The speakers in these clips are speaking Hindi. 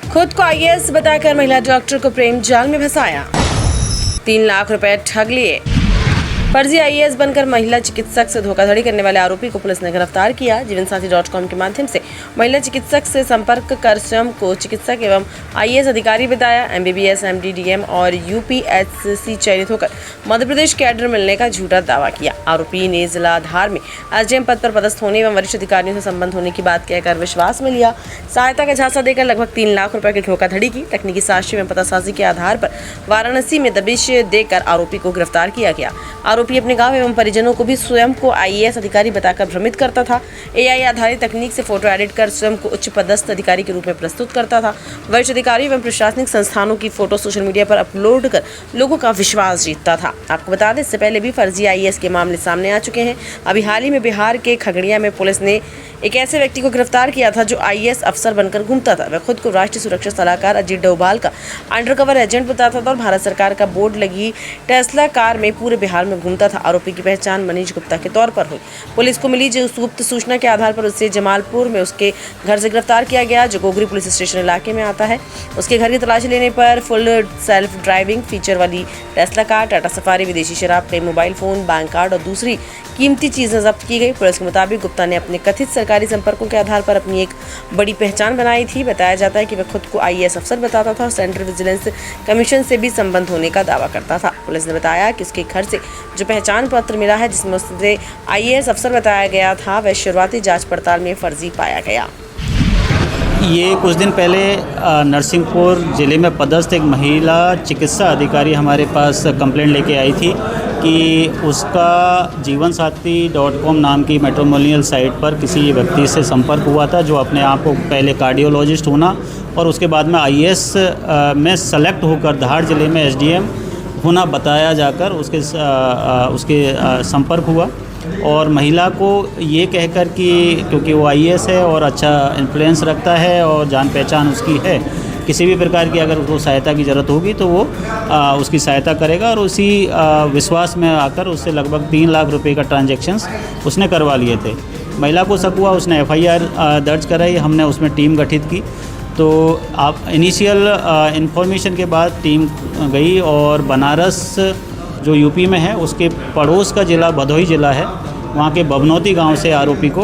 खुद को आईएएस बताकर महिला डॉक्टर को प्रेम जाल में फंसाया, 3 लाख रुपए ठग लिए। फर्जी आईएएस बनकर महिला चिकित्सक से धोखाधड़ी करने वाले आरोपी को पुलिस ने गिरफ्तार किया। जीवनसाथी.com के माध्यम से महिला चिकित्सक से संपर्क कर स्वयं को चिकित्सक एवं आईएएस अधिकारी बताया। एमबीबीएस, एमडी, और यूपीएससी चयनित होकर मध्य प्रदेश कैडर मिलने का झूठा दावा किया। आरोपी ने जिला आधार में एसडीएम पद पर पदस्थ होने एवं वरिष्ठ अधिकारियों से संबंध होने की बात कहकर विश्वास में लिया। सहायता का झांसा देकर लगभग 3 लाख रुपए की धोखाधड़ी की। तकनीकी साक्ष्य में पतासाजी के आधार पर वाराणसी में दबिश देकर आरोपी को गिरफ्तार किया गया। आरोपी अपने गांव एवं परिजनों को भी स्वयं को आईएएस अधिकारी बताकर भ्रमित करता था। एआई आधारित तकनीक से फोटो एडिट कर स्वयं को उच्च पदस्थ अधिकारी के रूप में प्रस्तुत करता था। वरिष्ठ अधिकारी एवं प्रशासनिक संस्थानों की फोटो सोशल मीडिया पर अपलोड कर लोगों का विश्वास जीतता था। आपको बता दें, इससे पहले भी फर्जी आईएएस के मामले सामने आ चुके हैं। अभी हाल ही में बिहार के खगड़िया में पुलिस ने एक ऐसे व्यक्ति को गिरफ्तार किया था जो आईएएस अफसर बनकर घूमता था। वह खुद को राष्ट्रीय सुरक्षा सलाहकार अजीत डोभाल का अंडरकवर एजेंट बताता था और भारत सरकार का बोर्ड लगी टेस्ला कार में पूरे बिहार में घूमता था। आरोपी की पहचान मनीष गुप्ता के तौर पर हुई। पुलिस को मिली गुप्त सूचना के आधार पर उसे जमालपुर में उसके घर से गिरफ्तार किया गया, जो गोगरी पुलिस स्टेशन इलाके में आता है। उसके घर की तलाशी लेने पर फुल सेल्फ ड्राइविंग फीचर वाली टेस्ला कार, टाटा सफारी, विदेशी शराब, कई मोबाइल फोन, बैंक कार्ड और दूसरी कीमती चीजें जब्त की गई। पुलिस के मुताबिक गुप्ता ने अपने कथित सरकारी संपर्कों के आधार पर अपनी एक बड़ी पहचान बनाई थी। बताया जाता है कि वह खुद को आईएएस अफसर बताता था और सेंट्रल विजिलेंस कमीशन से भी संबंध होने का दावा करता था। पुलिस ने बताया कि उसके घर से जो पहचान पत्र मिला है, जिसमें उसे आईएएस अफसर बताया गया था, वह शुरुआती जांच पड़ताल में फर्जी पाया गया। ये कुछ दिन पहले नरसिंहपुर ज़िले में पदस्थ एक महिला चिकित्सा अधिकारी हमारे पास कंप्लेंट लेके आई थी कि उसका जीवनसाथी.com नाम की मैट्रिमोनियल साइट पर किसी व्यक्ति से संपर्क हुआ था, जो अपने आप को पहले कार्डियोलॉजिस्ट होना और उसके बाद में आईएएस में सेलेक्ट होकर धार ज़िले में एसडीएम होना बताया जाकर उसके संपर्क हुआ। और महिला को ये कहकर कि क्योंकि वो आईएएस है और अच्छा इन्फ्लुएंस रखता है और जान पहचान उसकी है, किसी भी प्रकार की अगर उसको सहायता की ज़रूरत होगी तो वो उसकी सहायता करेगा, और उसी विश्वास में आकर उससे लगभग 3 लाख रुपए का ट्रांजैक्शंस उसने करवा लिए थे। महिला को शक हुआ, उसने एफआईआर दर्ज कराई, हमने उसमें टीम गठित की। तो आप इनिशियल इन्फॉर्मेशन के बाद टीम गई और बनारस जो यूपी में है उसके पड़ोस का ज़िला भदोही ज़िला है, वहाँ के बभनौती गांव से आरोपी को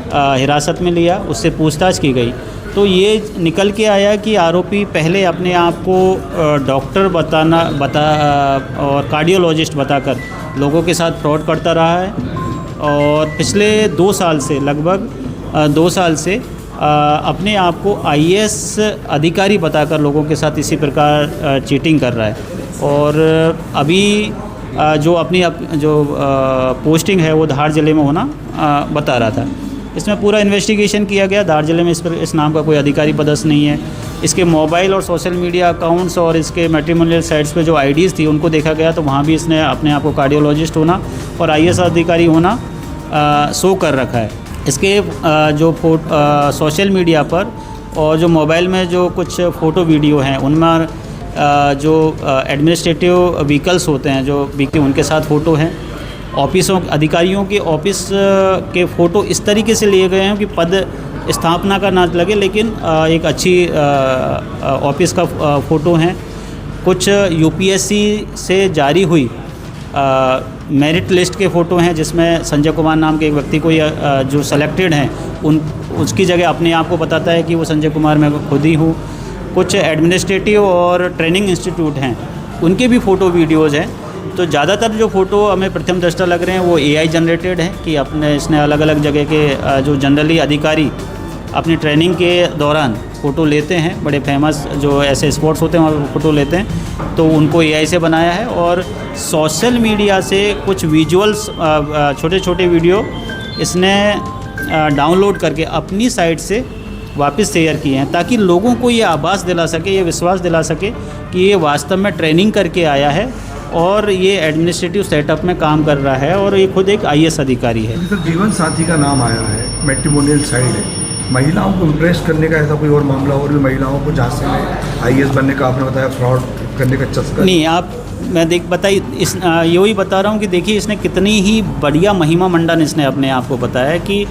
हिरासत में लिया, उससे पूछताछ की गई। तो ये निकल के आया कि आरोपी पहले अपने आप को डॉक्टर और कार्डियोलॉजिस्ट बताकर लोगों के साथ फ्रॉड करता रहा है, और पिछले 2 साल से लगभग 2 साल से अपने आप को आईएएस अधिकारी बताकर लोगों के साथ इसी प्रकार चीटिंग कर रहा है। और अभी जो अपनी पोस्टिंग है वो धार ज़िले में होना बता रहा था। इसमें पूरा इन्वेस्टिगेशन किया गया। धार ज़िले में इस नाम का कोई अधिकारी पदस्थ नहीं है। इसके मोबाइल और सोशल मीडिया अकाउंट्स और इसके मैट्रिमोनियल साइट्स पे जो आईडीज़ थी उनको देखा गया, तो वहाँ भी इसने अपने आप को कार्डियोलॉजिस्ट होना और आईएएस अधिकारी होना शो कर रखा है। इसके जो सोशल मीडिया पर और जो मोबाइल में जो कुछ फ़ोटो वीडियो हैं उनमें जो एडमिनिस्ट्रेटिव व्हीकल्स होते हैं जो उनके साथ फ़ोटो हैं। ऑफिसों अधिकारियों के ऑफिस के फ़ोटो इस तरीके से लिए गए हैं कि पद स्थापना का ना लगे, लेकिन एक अच्छी ऑफिस का फ़ोटो हैं। कुछ यूपीएससी से जारी हुई मेरिट लिस्ट के फ़ोटो हैं, जिसमें संजय कुमार नाम के एक व्यक्ति को जो सेलेक्टेड हैं उसकी जगह अपने आप को बताता है कि वो संजय कुमार मैं खुद ही हूँ। कुछ एडमिनिस्ट्रेटिव और ट्रेनिंग इंस्टीट्यूट हैं, उनके भी फ़ोटो वीडियोज़ हैं। तो ज़्यादातर जो फ़ोटो हमें प्रथम दृष्टा लग रहे हैं वो एआई जनरेटेड हैं कि इसने अलग अलग जगह के जो जनरली अधिकारी अपनी ट्रेनिंग के दौरान फ़ोटो लेते हैं, बड़े फेमस जो ऐसे स्पॉट्स होते हैं वहाँ फ़ोटो लेते हैं, तो उनको एआई से बनाया है। और सोशल मीडिया से कुछ विजुअल्स, छोटे छोटे वीडियो इसने डाउनलोड करके अपनी साइट से वापस शेयर किए हैं, ताकि लोगों को ये आभास दिला सके, ये विश्वास दिला सके कि ये वास्तव में ट्रेनिंग करके आया है और ये एडमिनिस्ट्रेटिव सेटअप में काम कर रहा है और ये खुद एक आईएएस अधिकारी है। तो जीवन साथी का नाम आया है, मैट्रिमोनियल साइट है, महिलाओं को इम्प्रेस करने का ऐसा कोई और मामला और भी महिलाओं को झांसे में आईएएस बनने का आपने बताया फ्रॉड करने का चस्का नहीं, मैं यही बता रहा हूँ कि देखिए इसने कितनी ही बढ़िया महिमा मंडन इसने अपने आप को बताया कि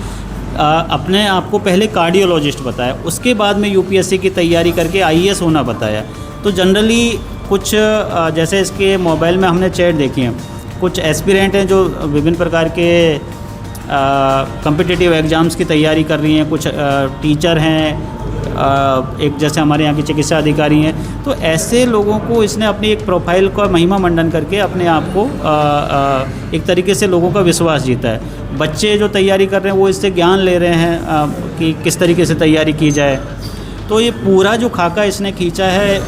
अपने आप को पहले कार्डियोलॉजिस्ट बताया, उसके बाद में यूपीएससी की तैयारी करके आईएएस होना बताया। तो जनरली कुछ जैसे इसके मोबाइल में हमने चैट देखी हैं, कुछ एस्पिरेंट हैं जो विभिन्न प्रकार के कम्पिटिटिव एग्ज़ाम्स की तैयारी कर रही हैं, कुछ टीचर हैं, एक जैसे हमारे यहाँ के चिकित्सा अधिकारी हैं। तो ऐसे लोगों को इसने अपनी एक प्रोफाइल का महिमा मंडन करके अपने आप को एक तरीके से लोगों का विश्वास जीता है। बच्चे जो तैयारी कर रहे हैं वो इससे ज्ञान ले रहे हैं कि किस तरीके से तैयारी की जाए। तो ये पूरा जो खाका इसने खींचा है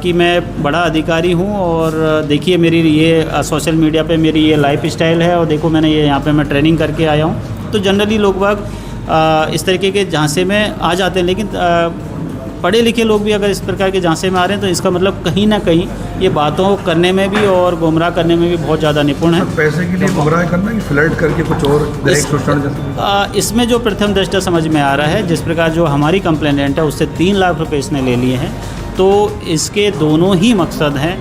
कि मैं बड़ा अधिकारी हूँ और देखिए मेरी ये सोशल मीडिया पे मेरी ये लाइफ स्टाइल है और देखो मैंने ये यहाँ पे मैं ट्रेनिंग करके आया हूँ। तो जनरली लोग बाग इस तरीके के झांसे में आ जाते हैं, लेकिन पढ़े लिखे लोग भी अगर इस प्रकार के झांसे में आ रहे हैं तो इसका मतलब कहीं ना कहीं ये बातों करने में भी और गुमराह करने में भी बहुत ज़्यादा निपुण है। पैसे के लिए गुमराह करना कि फ्लर्ट करके कुछ और इसमें जो प्रथम दृष्टया समझ में आ रहा है, जिस प्रकार जो हमारी कंप्लेनेंट है उससे 3 लाख रुपए इसने ले लिए हैं, तो इसके दोनों ही मकसद हैं।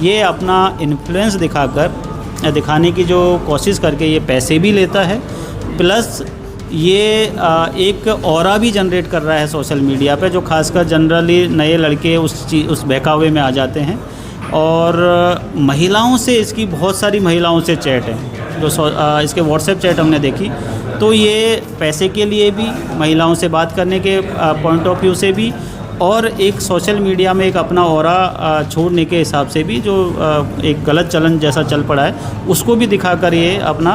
ये अपना इन्फ्लुएंस दिखाने की जो कोशिश करके ये पैसे भी लेता है, प्लस ये एक ऑरा भी जनरेट कर रहा है सोशल मीडिया पे, जो खासकर जनरली नए लड़के उस बहकावे में आ जाते हैं। और महिलाओं से इसकी बहुत सारी महिलाओं से चैट है, जो इसके व्हाट्सएप चैट हमने देखी, तो ये पैसे के लिए भी, महिलाओं से बात करने के पॉइंट ऑफ व्यू से भी, और एक सोशल मीडिया में एक अपना ऑरा छोड़ने के हिसाब से भी, जो एक गलत चलन जैसा चल पड़ा है उसको भी दिखाकर ये अपना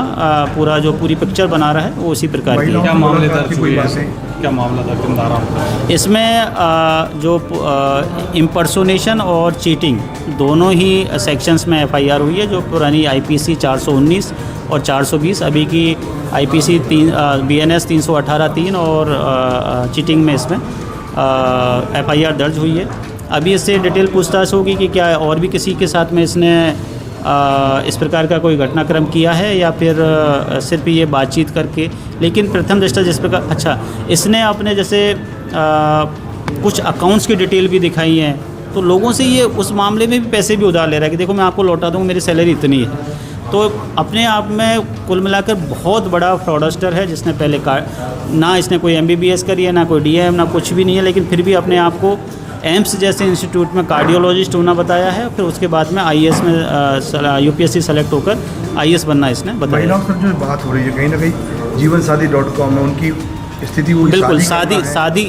पूरी पिक्चर बना रहा है, वो उसी प्रकार की। क्या मामले दर्ज हुए हैं? क्या मामला दर्ज किन धाराओं? इसमें जो इम्पर्सोनेशन और चीटिंग दोनों ही सेक्शंस में एफआईआर हुई है, जो पुरानी आईपीसी 419 और 420, अभी की आईपीसी बीएनएस 318(3) और चीटिंग में इसमें एफआईआर दर्ज हुई है। अभी इससे डिटेल पूछताछ होगी कि क्या और भी किसी के साथ में इसने इस प्रकार का कोई घटनाक्रम किया है या फिर सिर्फ ये बातचीत करके। लेकिन प्रथम दृष्टया जिस प्रकार इसने अपने जैसे कुछ अकाउंट्स की डिटेल भी दिखाई हैं, तो लोगों से ये उस मामले में भी पैसे भी उधार ले रहा है कि देखो मैं आपको लौटा दूँगा, मेरी सैलरी इतनी है। तो अपने आप में कुल मिलाकर बहुत बड़ा फ्रॉडस्टर है, जिसने पहले ना इसने कोई एमबीबीएस करी है, ना कोई डीएम, ना कुछ भी नहीं है, लेकिन फिर भी अपने आप को एम्स जैसे इंस्टीट्यूट में कार्डियोलॉजिस्ट होना बताया है। फिर उसके बाद में आईएएस में यूपीएससी सेलेक्ट होकर आईएएस बनना इसने बताया। महिलाओं से जो बात हो रही है कहीं ना कहीं जीवनसाथी.com में उनकी स्थिति बिल्कुल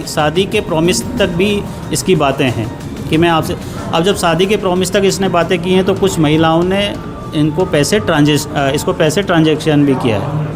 शादी के प्रॉमिस तक भी इसकी बातें हैं कि मैं आपसे, अब जब शादी के प्रॉमिस तक इसने बातें की हैं तो कुछ महिलाओं ने इसको पैसे ट्रांजैक्शन भी किया है।